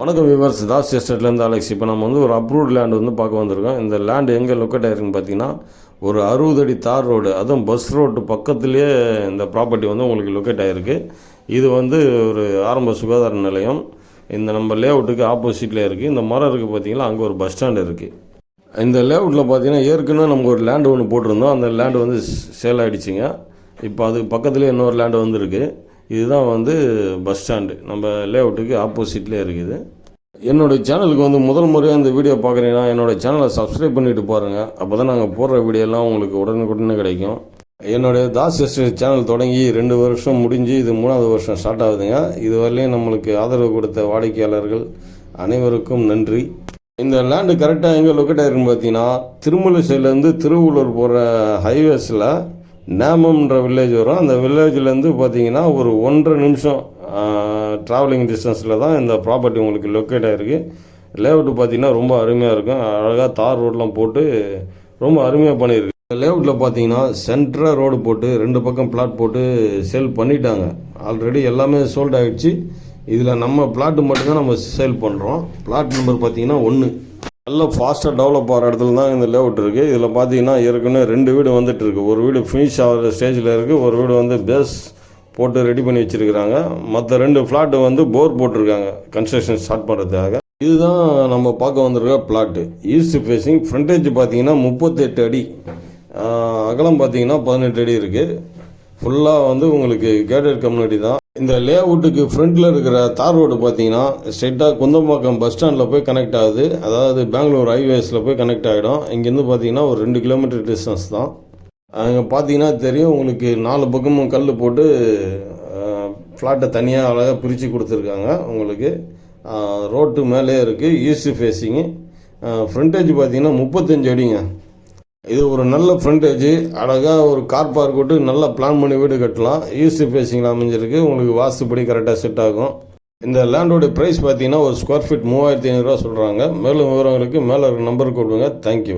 வணக்கம் viewers, Das எஸ்டேட்லேருந்து Alex. இப்போ நம்ம வந்து ஒரு அப்ரூவ்ட் லேண்ட் வந்து பார்க்க வந்திருக்கோம். இந்த லேண்ட் எங்கே லொக்கேட் ஆகிருக்குன்னு பார்த்தீங்கன்னா, ஒரு 60 அடி தார் ரோடு, அதுவும் பஸ் ரோடு பக்கத்துலேயே இந்த ப்ராப்பர்ட்டி வந்து உங்களுக்கு லொக்கேட் ஆகிருக்கு. இது வந்து ஒரு ஆரம்ப சுகாதார நிலையம். இந்த நம்ம லேஅவுட்டுக்கு ஆப்போசிட்லேயே இருக்குது. இந்த மரம் இருக்குது பார்த்தீங்களா, அங்கே ஒரு பஸ் ஸ்டாண்ட் இருக்குது. இந்த லேஅவுட்டில் பார்த்தீங்கன்னா ஏற்கனவே நம்ம ஒரு லேண்டு ஒன்று போட்டிருந்தோம். அந்த லேண்டு வந்து சேல் ஆகிடுச்சிங்க. இப்போ அதுக்கு பக்கத்துலேயே இன்னொரு லேண்டு வந்துருக்கு. இதுதான் வந்து பஸ் ஸ்டாண்டு, நம்ம லேஅவுட்டுக்கு ஆப்போசிட்லேயே இருக்குது. என்னுடைய சேனலுக்கு வந்து முதல் முறையாக இந்த வீடியோ பார்க்குறீங்கன்னா என்னோடய சேனலை சப்ஸ்கிரைப் பண்ணிவிட்டு பாருங்கள். அப்போ தான் நாங்கள் போடுற வீடியோலாம் உங்களுக்கு உடனுக்குடனே கிடைக்கும். என்னுடைய தாஸ் எஸ்டேட் சேனல் தொடங்கி 2 வருஷம் முடிஞ்சு இது 3வது வருஷம் ஸ்டார்ட் ஆகுதுங்க. இதுவரையிலையும் நம்மளுக்கு ஆதரவு கொடுத்த வாடிக்கையாளர்கள் அனைவருக்கும் நன்றி. இந்த லேண்டு கரெக்டாக எங்கே லொக்கேட் ஆகிருக்குன்னு பார்த்தீங்கன்னா, திருமலை சைட்லேருந்து திருவள்ளூர் போகிற ஹைவேஸில் நேமம்ன்ற வில்லேஜ் வரும். அந்த வில்லேஜ்லேருந்து பார்த்தீங்கன்னா ஒரு 1.5 நிமிஷம் ட்ராவலிங் டிஸ்டன்ஸில் தான் இந்த ப்ராப்பர்ட்டி உங்களுக்கு லொக்கேட் ஆகிருக்கு. லேஅவுட்டு பார்த்தீங்கன்னா ரொம்ப அருமையாக இருக்கும். அழகாக தார் ரோடெலாம் போட்டு ரொம்ப அருமையாக பண்ணியிருக்கு. லேஅவுட்டில் பார்த்தீங்கன்னா சென்ட்ராக ரோடு போட்டு 2 பக்கம் பிளாட் போட்டு சேல் பண்ணிட்டாங்க. ஆல்ரெடி எல்லாமே சோல்ட் ஆகிடுச்சு. இதில் நம்ம பிளாட்டு மட்டும்தான் நம்ம சேல் பண்ணுறோம். பிளாட் நம்பர் பார்த்தீங்கன்னா 1. நல்ல ஃபாஸ்ட்டாக டெவலப் ஆகிற இடத்துல தான் இந்த லேஅவுட் இருக்குது. இதில் பார்த்தீங்கன்னா ஏற்கனவே 2 வீடு வந்துட்டு இருக்குது. ஒரு வீடு ஃபினிஷ் ஆகிற ஸ்டேஜில் இருக்குது, ஒரு வீடு வந்து பேஸ் போட்டு ரெடி பண்ணி வச்சுருக்கிறாங்க. மற்ற 2 ஃப்ளாட்டு வந்து போர் போட்டிருக்காங்க கன்ஸ்ட்ரக்ஷன் ஸ்டார்ட் பண்ணுறதுக்காக. இதுதான் நம்ம பார்க்க வந்திருக்க பிளாட்டு. East facing. ஃப்ரண்டேஜ் பார்த்தீங்கன்னா 38 அடி, அகலம் பார்த்தீங்கன்னா 18 அடி இருக்குது. ஃபுல்லாக வந்து உங்களுக்கு கேட்டட் கம்யூனிட்டி தான். இந்த லேஅவுட்டுக்கு ஃப்ரண்ட்டில் இருக்கிற தார் ரோடு பார்த்தீங்கன்னா ஸ்ட்ரெயிட்டாக குந்தம்பாக்கம் பஸ் ஸ்டாண்டில் போய் கனெக்ட் ஆகுது. அதாவது பெங்களூர் ஹைவேஸில் போய் கனெக்ட் ஆகிடும். இங்கேருந்து பார்த்தீங்கன்னா ஒரு 2 கிலோமீட்டர் டிஸ்டன்ஸ் தான். அங்கே பார்த்தீங்கன்னா தெரியும் உங்களுக்கு 4 பக்கமும் கல் போட்டு ஃப்ளாட்டை தனியாக அழகாக பிரித்து கொடுத்துருக்காங்க. உங்களுக்கு ரோட்டு மேலே இருக்குது. East facing. ஃப்ரண்டேஜ் பார்த்தீங்கன்னா 35 அடிங்க. இது ஒரு நல்ல ஃப்ரண்டேஜ். அழகாக ஒரு கார் பார்க் விட்டு நல்லா பிளான் பண்ணி வீடு கட்டலாம். ஈஸ்ட் ஃபேஸிங்கில் அமைஞ்சிருக்கு. உங்களுக்கு வாஸ்துப்படி கரெக்டாக செட் ஆகும். இந்த லேண்டோட ப்ரைஸ் பார்த்தீங்கன்னா ஒரு ஸ்கொயர் ஃபீட் 3500 ரூபா சொல்கிறாங்க. மேலும் விவரங்களுக்கு மேலே நம்பருக்கு கொடுங்க. தேங்க்யூ.